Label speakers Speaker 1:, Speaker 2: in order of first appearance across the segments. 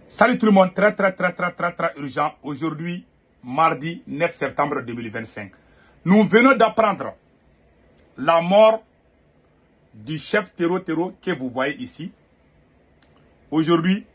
Speaker 1: Salut tout le monde, très urgent. Aujourd'hui, mardi 9 septembre 2025. Nous venons d'apprendre la mort du chef Tero que vous voyez ici. Aujourd'hui,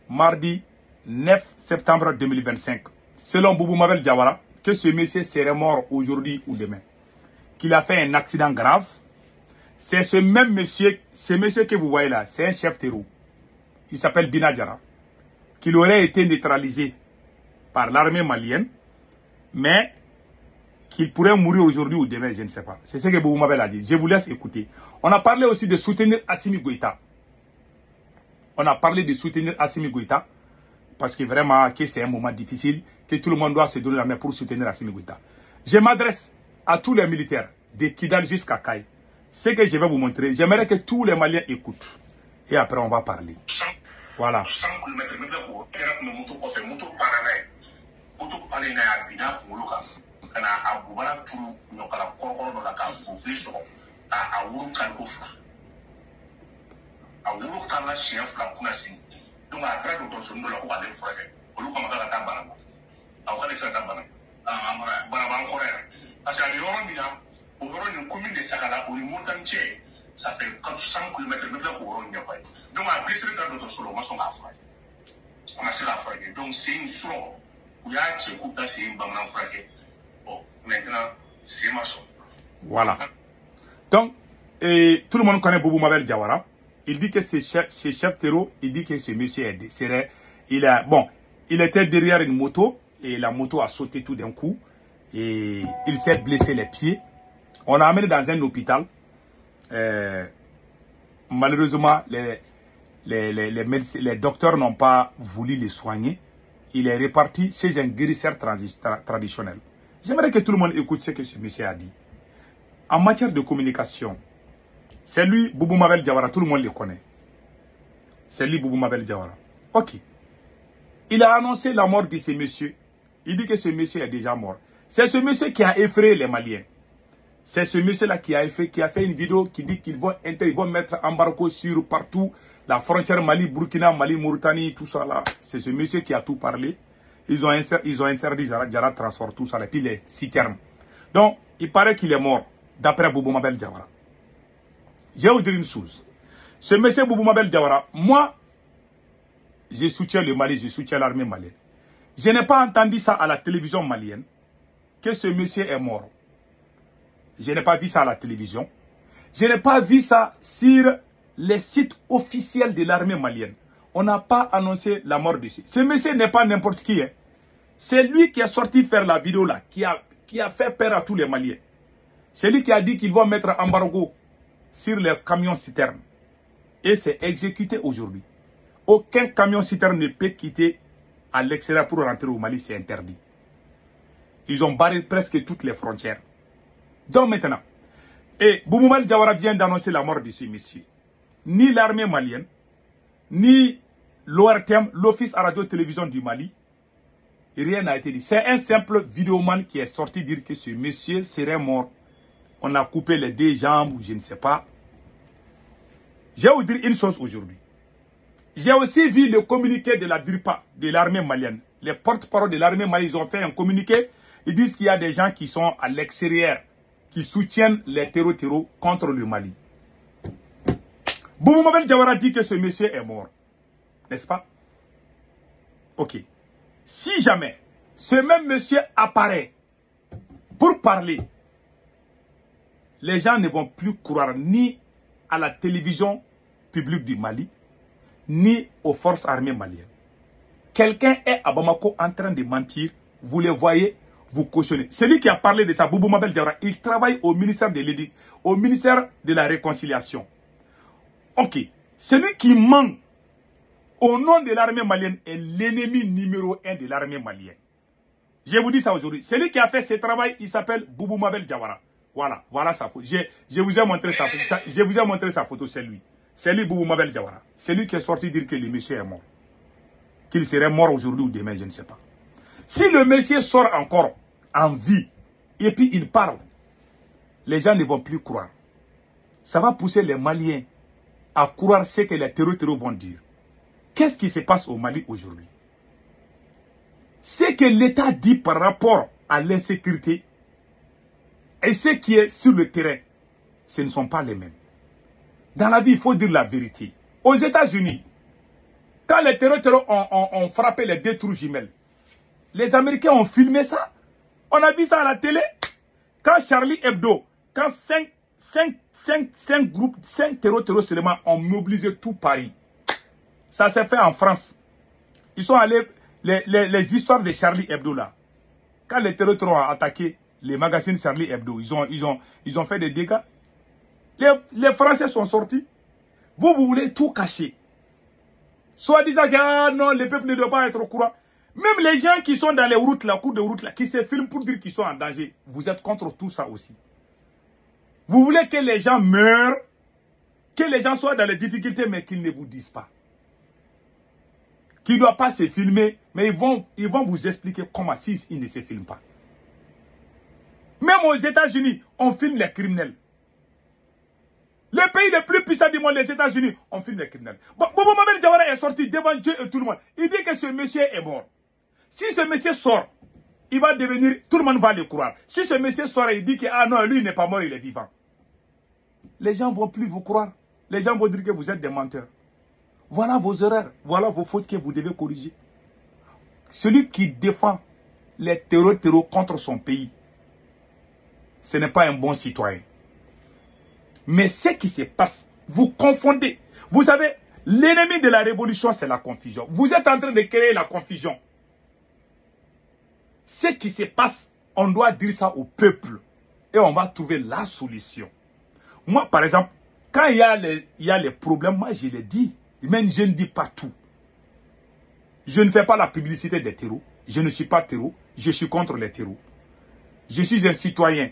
Speaker 1: mardi 9 septembre 2025. Selon Boubou Mabel Diawara, que ce monsieur serait mort aujourd'hui ou demain. Qu'il a fait un accident grave. C'est ce même monsieur, que vous voyez là, c'est un chef Tero. Il s'appelle Bina Diara. Qu'il aurait été neutralisé par l'armée malienne, mais qu'il pourrait mourir aujourd'hui ou demain, je ne sais pas. C'est ce que Boubou Mabel a dit. Je vous laisse écouter. On a parlé aussi de soutenir Assimi Goïta. Parce que vraiment, que c'est un moment difficile, que tout le monde doit se donner la main pour soutenir Assimi Goïta. Je m'adresse à tous les militaires, de Kidal jusqu'à Kaye. Ce que je vais vous montrer, j'aimerais que tous les Maliens écoutent. Et après, on va parler. Voilà.
Speaker 2: Ça fait 400 km de donc à blessé dans notre solo, on a fait la frappe. Donc c'est une solo où il y a un coup c'est une banane frappée. Bon, maintenant c'est ma son.
Speaker 1: Voilà. Donc, tout le monde connaît Boubou Mabel Diawara. Il dit que c'est chef Tero, il dit que ce monsieur est décédé. Il était derrière une moto et la moto a sauté tout d'un coup et il s'est blessé les pieds. On l'a amené dans un hôpital. Malheureusement, les docteurs n'ont pas voulu le soigner. Il est reparti chez un guérisseur traditionnel. J'aimerais que tout le monde écoute ce que ce monsieur a dit. En matière de communication, c'est lui, Boubou Mabel Diawara, tout le monde le connaît. C'est lui, Boubou Mabel Diawara. Ok. Il a annoncé la mort de ce monsieur. Il dit que ce monsieur est déjà mort. C'est ce monsieur qui a effrayé les Maliens. C'est ce monsieur-là qui a fait une vidéo qui dit qu'ils vont mettre embargo sur partout, la frontière Mali, Burkina, Mali, Mauritanie, tout ça là. C'est ce monsieur qui a tout parlé. Ils ont interdit Diara transport, tout ça, et puis les 6 termes. Donc, il paraît qu'il est mort, d'après Boubou Mabel Diawara. Je vais vous dire une chose. Ce monsieur Boubou Mabel Diawara, moi, je soutiens le Mali, je soutiens l'armée malienne. Je n'ai pas entendu ça à la télévision malienne, que ce monsieur est mort. Je n'ai pas vu ça à la télévision. Je n'ai pas vu ça sur les sites officiels de l'armée malienne. On n'a pas annoncé la mort de ce monsieur n'est pas n'importe qui. Hein. C'est lui qui est sorti faire la vidéo là, qui a fait peur à tous les Maliens. C'est lui qui a dit qu'ils vont mettre embargo sur les camions citernes. Et c'est exécuté aujourd'hui. Aucun camion citerne ne peut quitter à l'extérieur pour rentrer au Mali, c'est interdit. Ils ont barré presque toutes les frontières. Donc maintenant, Boubou Mabel Diawara vient d'annoncer la mort de ce monsieur. Ni l'armée malienne, ni l'ORTM, l'Office à radio-télévision du Mali, rien n'a été dit. C'est un simple vidéoman qui est sorti dire que ce monsieur serait mort. On a coupé les 2 jambes ou je ne sais pas. Je vais vous dire une chose aujourd'hui. J'ai aussi vu le communiqué de la DIRPA, de l'armée malienne. Les porte-parole de l'armée malienne, ils ont fait un communiqué. Ils disent qu'il y a des gens qui sont à l'extérieur, qui soutiennent les terreaux contre le Mali. Boubou Mabel Diawara dit que ce monsieur est mort. N'est-ce pas? Ok. Si jamais ce même monsieur apparaît pour parler, les gens ne vont plus croire ni à la télévision publique du Mali, ni aux forces armées maliennes. Quelqu'un est à Bamako en train de mentir, vous le voyez, vous cautionnez. Celui qui a parlé de ça, Boubou Mabel Diawara, il travaille au ministère de la Réconciliation. Ok. Celui qui ment au nom de l'armée malienne est l'ennemi numéro 1 de l'armée malienne. Je vous dis ça aujourd'hui. Celui qui a fait ce travail, il s'appelle Boubou Mabel Diawara. Voilà sa photo. Je vous ai montré sa photo. Je vous ai montré sa photo, c'est lui. C'est lui, Boubou Mabel Diawara. C'est lui qui est sorti dire que le monsieur est mort. Qu'il serait mort aujourd'hui ou demain, je ne sais pas. Si le monsieur sort encore en vie, et puis il parle, les gens ne vont plus croire. Ça va pousser les Maliens à croire ce que les terroristes vont dire. qu'est-ce qui se passe au Mali aujourd'hui? Ce que l'État dit par rapport à l'insécurité et ce qui est sur le terrain, ce ne sont pas les mêmes. Dans la vie, il faut dire la vérité. Aux États-Unis, quand les terroristes ont frappé les 2 tours jumelles, les Américains ont filmé ça. On a vu ça à la télé. Quand Charlie Hebdo, quand 5 groupes, 5 terroristes seulement ont mobilisé tout Paris. Ça s'est fait en France. Ils sont allés, les histoires de Charlie Hebdo là. Quand les terroristes ont attaqué les magazines Charlie Hebdo, ils ont fait des dégâts. Les Français sont sortis. Vous voulez tout cacher. Soit disant que ah non, le peuple ne doit pas être au courant. Même les gens qui sont dans les routes, la cour de route là, qui se filment pour dire qu'ils sont en danger, vous êtes contre tout ça aussi. Vous voulez que les gens meurent, que les gens soient dans les difficultés, mais qu'ils ne vous disent pas. Qu'ils ne doivent pas se filmer, mais ils vont vous expliquer comment s'ils ne se filment pas. Même aux États-Unis, on filme les criminels. Le pays le plus puissant du monde, les États-Unis, on filme les criminels. Bobo Mohamed Diawara est sorti devant Dieu et tout le monde. Il dit que ce monsieur est mort. Si ce monsieur sort, il va devenir, tout le monde va le croire. Si ce monsieur sort et il dit que ah non, lui il n'est pas mort, il est vivant. Les gens ne vont plus vous croire. Les gens vont dire que vous êtes des menteurs. Voilà vos erreurs, voilà vos fautes que vous devez corriger. Celui qui défend les terroristes contre son pays, ce n'est pas un bon citoyen. Mais ce qui se passe, vous confondez. Vous savez, l'ennemi de la révolution, c'est la confusion. Vous êtes en train de créer la confusion. Ce qui se passe, on doit dire ça au peuple. Et on va trouver la solution. Moi, par exemple, quand il y a les problèmes, moi je les dis. Même je ne dis pas tout. Je ne fais pas la publicité des terreaux. Je ne suis pas terreau. Je suis contre les terreaux. Je suis un citoyen.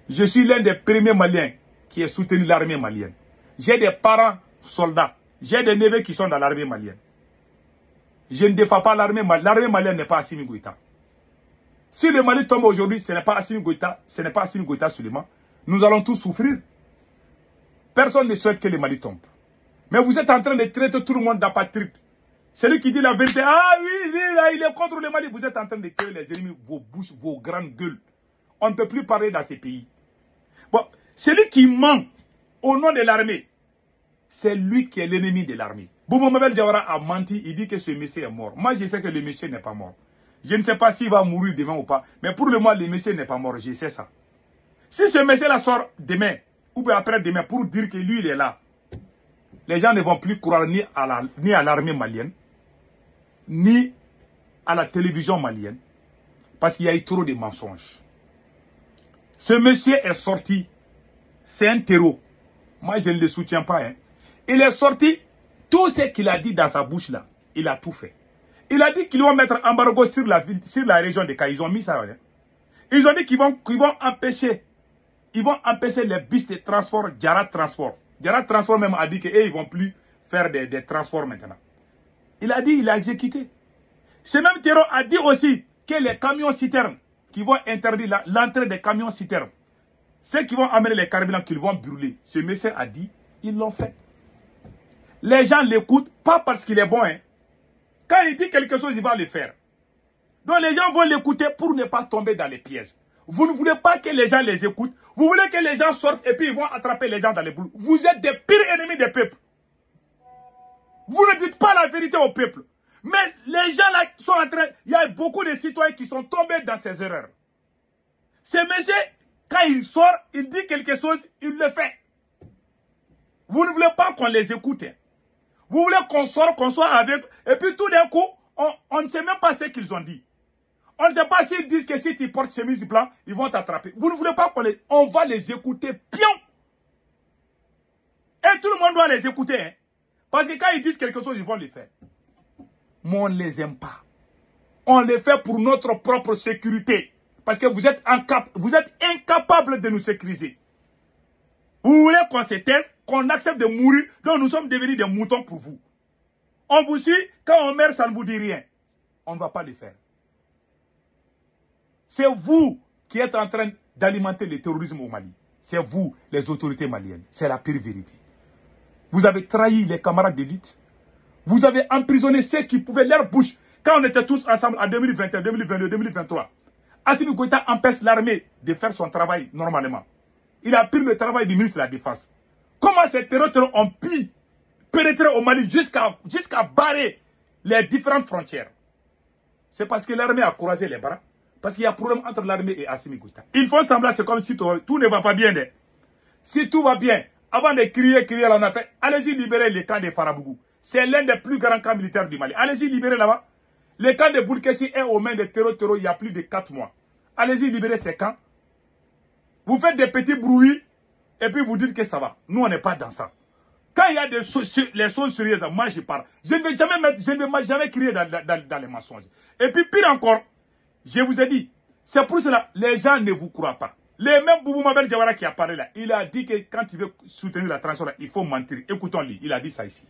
Speaker 1: Je suis l'un des premiers Maliens qui a soutenu l'armée malienne. J'ai des parents soldats. J'ai des neveux qui sont dans l'armée malienne. Je ne défends pas l'armée malienne. L'armée malienne n'est pas Assimi Goïta. Si le Mali tombe aujourd'hui, ce n'est pas Assimi Goïta, ce n'est pas Assimi Goïta seulement. Nous allons tous souffrir. Personne ne souhaite que le Mali tombe. Mais vous êtes en train de traiter tout le monde d'apatride. Celui qui dit la vérité, ah oui, là, il est contre le Mali. Vous êtes en train de créer les ennemis, vos bouches, vos grandes gueules. On ne peut plus parler dans ces pays. Bon, celui qui ment au nom de l'armée, c'est lui qui est l'ennemi de l'armée. Bobo Mabel Diawara a menti, il dit que ce monsieur est mort. Moi, je sais que le monsieur n'est pas mort. Je ne sais pas s'il va mourir demain ou pas. Mais pour le moment, le monsieur n'est pas mort, je sais ça. Si ce monsieur-là sort demain, ou bien après-demain, pour dire que lui, il est là, les gens ne vont plus croire ni à l'armée malienne, ni à la télévision malienne, parce qu'il y a eu trop de mensonges. Ce monsieur est sorti, c'est un terreau. Moi, je ne le soutiens pas. Hein. Il est sorti, tout ce qu'il a dit dans sa bouche là, il a tout fait. Il a dit qu'ils vont mettre embargo sur la région de Kaï. Ils ont mis ça. Hein. Ils ont dit qu'ils vont empêcher les bus de transport, Djara Transport. Djara Transport même a dit qu'ils ne vont plus faire des transports maintenant. Il a dit, il a exécuté. Ce même terreau a dit aussi que les camions citernes qui vont interdire l'entrée des camions citernes, ceux qui vont amener les carburants qu'ils vont brûler, ce monsieur a dit, ils l'ont fait. Les gens l'écoutent, pas parce qu'il est bon. Hein. Quand il dit quelque chose, il va le faire. Donc les gens vont l'écouter pour ne pas tomber dans les pièges. Vous ne voulez pas que les gens les écoutent. Vous voulez que les gens sortent et puis ils vont attraper les gens dans les boules. Vous êtes des pires ennemis des peuples. Vous ne dites pas la vérité au peuple. Mais les gens là sont en train... Il y a beaucoup de citoyens qui sont tombés dans ces erreurs. Ce monsieur, quand il sort, il dit quelque chose, il le fait. Vous ne voulez pas qu'on les écoute. Vous voulez qu'on sorte, qu'on soit avec... Et puis tout d'un coup, on ne sait même pas ce qu'ils ont dit. On ne sait pas s'ils disent que si tu portes chemise blanche, ils vont t'attraper. Vous ne voulez pas qu'on les... On va les écouter, pion. Et tout le monde doit les écouter. Hein. Parce que quand ils disent quelque chose, ils vont le faire. Mais on ne les aime pas. On les fait pour notre propre sécurité. Parce que vous êtes incapables de nous sécuriser. Vous voulez qu'on se taise, qu'on accepte de mourir, donc nous sommes devenus des moutons pour vous. On vous suit, quand on meurt, ça ne vous dit rien. On ne va pas le faire. C'est vous qui êtes en train d'alimenter le terrorisme au Mali. C'est vous, les autorités maliennes. C'est la pire vérité. Vous avez trahi les camarades d'élite. Vous avez emprisonné ceux qui pouvaient leur bouche. Quand on était tous ensemble en 2021, 2022, 2023, Assimi Goïta empêche l'armée de faire son travail normalement. Il a pris le travail du ministre de la Défense. Comment ces terroristes ont pu pénétrer au Mali jusqu'à barrer les différentes frontières? C'est parce que l'armée a croisé les bras. Parce qu'il y a un problème entre l'armée et Assimi Goïta. Ils font semblant, c'est comme si tout ne va pas bien. Si tout va bien, avant de crier, là, on a fait, allez-y libérer les camps de Farabougou. C'est l'un des plus grands camps militaires du Mali. Allez-y libérer là-bas. Le camp de Boulkessi est aux mains des terroristes il y a plus de 4 mois. Allez-y libérer ces camps. Vous faites des petits bruits et puis vous dites que ça va. Nous, on n'est pas dans ça. Quand il y a les choses sérieuses, moi je parle. Je ne vais jamais crier dans les mensonges. Et puis pire encore, je vous ai dit, c'est pour cela les gens ne vous croient pas. Les mêmes Boubou Mabel Diawara qui a parlé là, il a dit que quand il veut soutenir la transition là, il faut mentir. Écoutons-le, il a dit ça ici.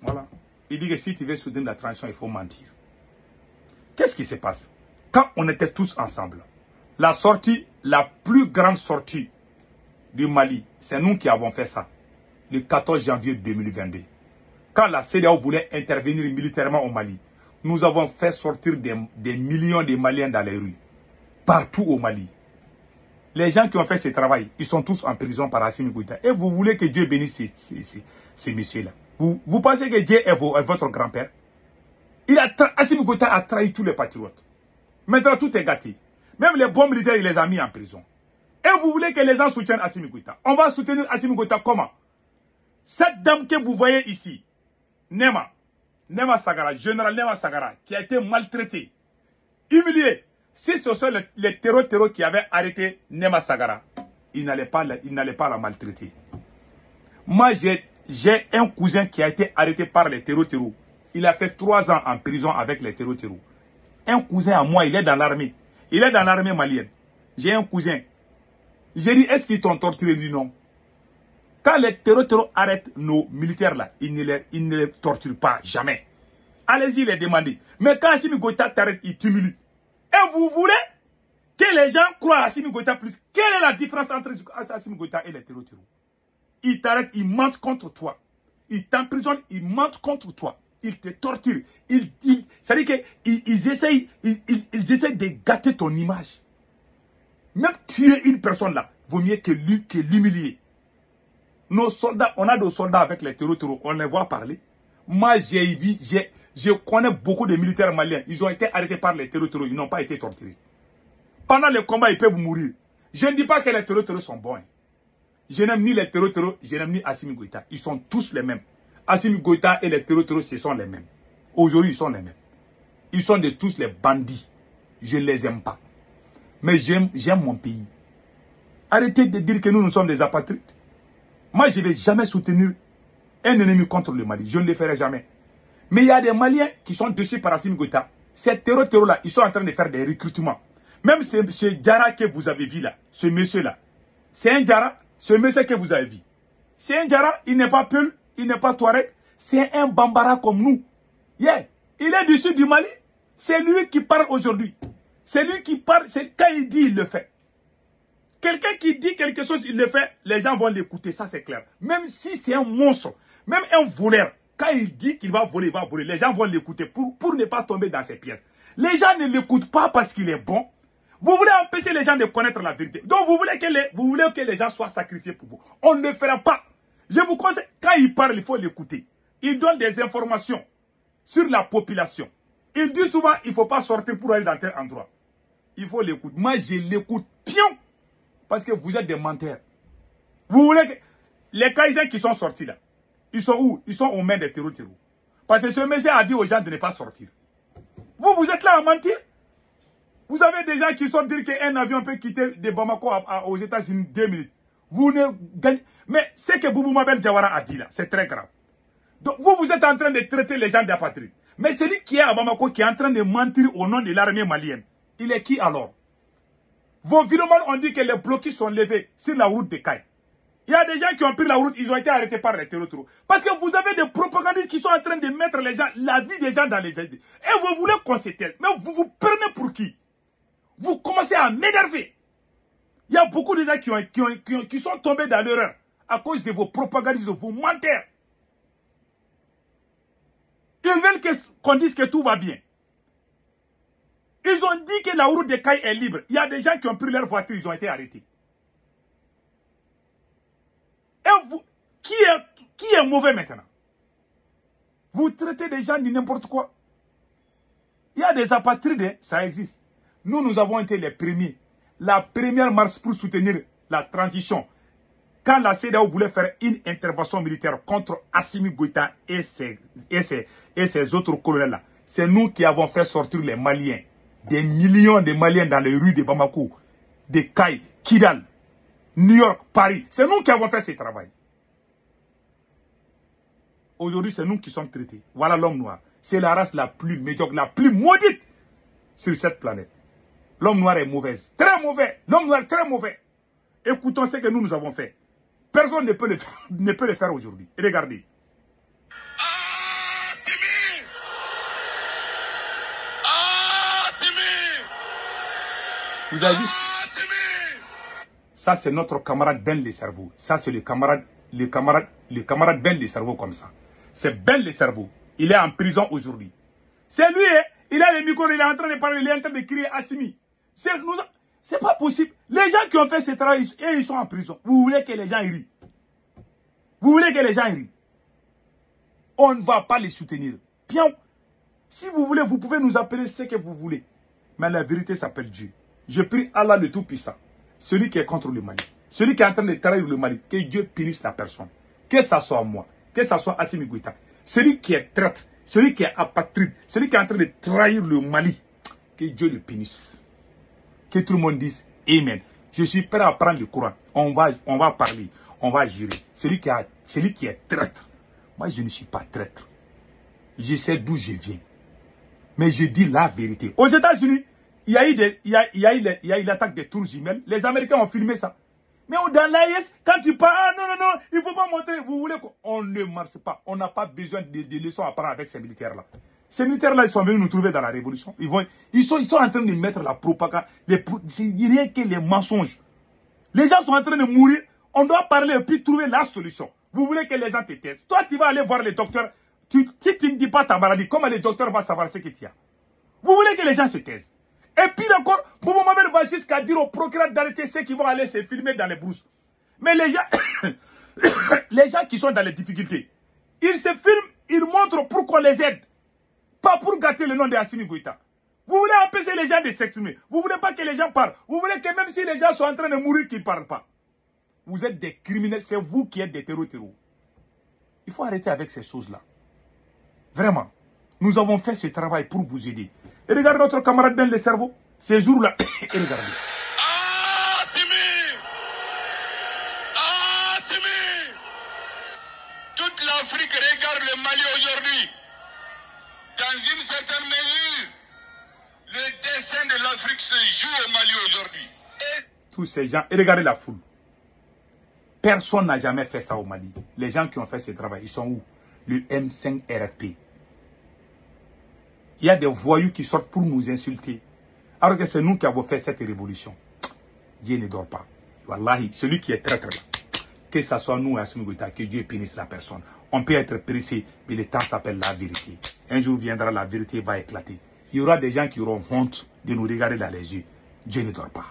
Speaker 1: Voilà. Il dit que si tu veux soutenir la transition, il faut mentir. Qu'est-ce qui se passe? Quand on était tous ensemble, la sortie, la plus grande sortie du Mali, c'est nous qui avons fait ça, le 14 janvier 2022. Quand la CEDEAO voulait intervenir militairement au Mali, nous avons fait sortir des millions de Maliens dans les rues, partout au Mali. Les gens qui ont fait ce travail, ils sont tous en prison par Assimi Goïta. Et vous voulez que Dieu bénisse ces messieurs-là. Vous pensez que Dieu est votre grand-père? Assimi Goïta a trahi tous les patriotes. Maintenant, tout est gâté. Même les bons militaires, il les a mis en prison. Et vous voulez que les gens soutiennent Assimi Goïta. On va soutenir Assimi Goïta comment? Cette dame que vous voyez ici, Nema Sagara, général Nema Sagara, qui a été maltraité, humilié. Si ce sont les terroristes qui avaient arrêté Nema Sagara, ils n'allaient pas la maltraiter. Moi, j'ai un cousin qui a été arrêté par les terroristes. Il a fait 3 ans en prison avec les terroristes. Un cousin à moi, il est dans l'armée. Il est dans l'armée malienne. J'ai un cousin. J'ai dit, est-ce qu'ils t'ont torturé? Il dit non. Quand les terroristes arrêtent nos militaires là, ils ne les torturent pas, jamais. Allez-y les demander. Mais quand Assimi Goïta t'arrête, il t'humilie. Et vous voulez que les gens croient à Assimi Goïta plus? Quelle est la différence entre Assimi Goïta et les terroristes? Ils t'arrêtent, ils mentent contre toi. Ils t'emprisonnent, ils mentent contre toi. Ils te torturent. C'est-à-dire qu'ils essayent de gâter ton image. Même tuer une personne là, vaut mieux que l'humilier. Nos soldats, on a des soldats avec les terroristes, on les voit parler. Moi, je connais beaucoup de militaires maliens. Ils ont été arrêtés par les terroristes, ils n'ont pas été torturés. Pendant les combats, ils peuvent mourir. Je ne dis pas que les terroristes sont bons. Je n'aime ni les terroristes, je n'aime ni Assimi Goïta. Ils sont tous les mêmes. Assimi Goïta et les terroristes, ce sont les mêmes. Aujourd'hui, ils sont les mêmes. Ils sont de tous les bandits. Je ne les aime pas. Mais j'aime mon pays. Arrêtez de dire que nous sommes des apatrides. Moi, je ne vais jamais soutenir un ennemi contre le Mali. Je ne le ferai jamais. Mais il y a des Maliens qui sont dessus par Assimi Goïta. Ces terroristes-là, ils sont en train de faire des recrutements. Même ce Diarra que vous avez vu là, ce monsieur-là, c'est un Diarra, ce monsieur que vous avez vu. C'est un Diarra, il n'est pas Peul, il n'est pas Touareg, c'est un Bambara comme nous. Yeah. Il est du sud du Mali. C'est lui qui parle aujourd'hui. C'est lui qui parle, quand il dit, il le fait. Quelqu'un qui dit quelque chose, il le fait, les gens vont l'écouter, ça c'est clair. Même si c'est un monstre, même un voleur, quand il dit qu'il va voler, les gens vont l'écouter pour ne pas tomber dans ses pièges. Les gens ne l'écoutent pas parce qu'il est bon. Vous voulez empêcher les gens de connaître la vérité. Donc vous voulez que les gens soient sacrifiés pour vous. On ne le fera pas. Je vous conseille, quand il parle, il faut l'écouter. Il donne des informations sur la population. Il dit souvent, il ne faut pas sortir pour aller dans tel endroit. Il faut l'écouter. Moi, je l'écoute pion. Parce que vous êtes des menteurs. Vous voulez que... Les Kaïsens qui sont sortis là, ils sont où? Ils sont aux mains des terroristes. Parce que ce monsieur a dit aux gens de ne pas sortir. Vous êtes là à mentir. Vous avez des gens qui sortent dire qu'un avion peut quitter de Bamako aux États-Unis 2 minutes. Vous ne gagnez... Mais ce que Boubou Mabel Diawara a dit là, c'est très grave. Donc vous êtes en train de traiter les gens d'apatrides. Mais celui qui est à Bamako, qui est en train de mentir au nom de l'armée malienne, il est qui alors? Vos virements ont dit que les bloqués sont levés sur la route de Caille. Il y a des gens qui ont pris la route, ils ont été arrêtés par les terroristes. Parce que vous avez des propagandistes qui sont en train de mettre les gens, la vie des gens dans les aides. Et vous voulez qu'on se taise. Mais vous vous prenez pour qui? Vous commencez à m'énerver. Il y a beaucoup de gens qui sont tombés dans l'erreur à cause de vos propagandistes, de vos menteurs. Ils veulent qu'on dise que tout va bien. Ils ont dit que la route de Caille est libre. Il y a des gens qui ont pris leur voiture, ils ont été arrêtés. Et vous, qui est mauvais maintenant? Vous traitez des gens de n'importe quoi. Il y a des apatrides, ça existe. Nous avons été les premiers. La première marche pour soutenir la transition. Quand la CEDEAO voulait faire une intervention militaire contre Assimi Goïta et ses autres colonels-là, c'est nous qui avons fait sortir les Maliens. Des millions de Maliens dans les rues de Bamako, de Caille, Kidal, New York, Paris. C'est nous qui avons fait ce travail. Aujourd'hui, c'est nous qui sommes traités. Voilà l'homme noir. C'est la race la plus médiocre, la plus maudite sur cette planète. L'homme noir est mauvaise. Très mauvais. L'homme noir est très mauvais. Écoutons ce que nous avons fait. Personne ne peut le faire aujourd'hui. Regardez. Vous avez vu? Ça, c'est notre camarade Ben le cerveau. Ça, c'est le camarade Ben le cerveau comme ça. C'est Ben le cerveau. Il est en prison aujourd'hui. C'est lui, hein? Il a les micros, il est en train de parler, il est en train de crier Assimi. C'est pas possible. Les gens qui ont fait ce travail, ils sont en prison. Vous voulez que les gens rient? Vous voulez que les gens rient? On ne va pas les soutenir. Bien, si vous voulez, vous pouvez nous appeler ce que vous voulez. Mais la vérité s'appelle Dieu. Je prie Allah le Tout-Puissant, celui qui est contre le Mali, celui qui est en train de trahir le Mali, que Dieu punisse la personne. Que ça soit moi, que ça soit Assimi Goïta, celui qui est traître, celui qui est apatride, celui qui est en train de trahir le Mali, que Dieu le punisse. Que tout le monde dise Amen. Je suis prêt à prendre le Coran. On va parler, on va jurer. Celui qui est traître. Moi, je ne suis pas traître. Je sais d'où je viens. Mais je dis la vérité. Aux États-Unis, il y a eu l'attaque des tours jumelles. Les Américains ont filmé ça. Mais dans l'AIS, quand tu parles, ah non, il ne faut pas montrer. Vous voulez qu'on ne marche pas. On n'a pas besoin de leçons à prendre avec ces militaires-là. Ces militaires-là, ils sont venus nous trouver dans la révolution. Ils sont en train de mettre la propagande. C'est rien que les mensonges. Les gens sont en train de mourir. On doit parler et puis trouver la solution. Vous voulez que les gens te taisent. Toi, tu vas aller voir les docteurs. Si tu ne dis pas ta maladie, comment les docteurs vont savoir ce que tu as? Vous voulez que les gens se taisent. Et puis encore, Boubou Mabel va jusqu'à dire au procureur d'arrêter ceux qui vont aller se filmer dans les brousses. Mais les gens qui sont dans les difficultés, ils se filment, ils montrent pour qu'on les aide. Pas pour gâter le nom de Assimi Goïta. Vous voulez empêcher les gens de s'exprimer. Vous voulez pas que les gens parlent. Vous voulez que même si les gens sont en train de mourir, qu'ils ne parlent pas. Vous êtes des criminels, c'est vous qui êtes des terroristes. Il faut arrêter avec ces choses-là. Vraiment. Nous avons fait ce travail pour vous aider. Et regardez notre camarade Ben le cerveau. Ces jours-là. Et regardez.
Speaker 3: Toute l'Afrique regarde le Mali aujourd'hui. Dans une certaine mesure, le destin de l'Afrique se joue au Mali aujourd'hui.
Speaker 1: Tous ces gens. Et regardez la foule. Personne n'a jamais fait ça au Mali. Les gens qui ont fait ce travail, ils sont où? Le M5 RFP. Il y a des voyous qui sortent pour nous insulter. Alors que c'est nous qui avons fait cette révolution. Dieu ne dort pas. Wallahi, celui qui est traître là, que ce soit nous, Assimi Goïta, que Dieu punisse la personne. On peut être pressé, mais le temps s'appelle la vérité. Un jour viendra, la vérité va éclater. Il y aura des gens qui auront honte de nous regarder dans les yeux. Dieu ne dort pas.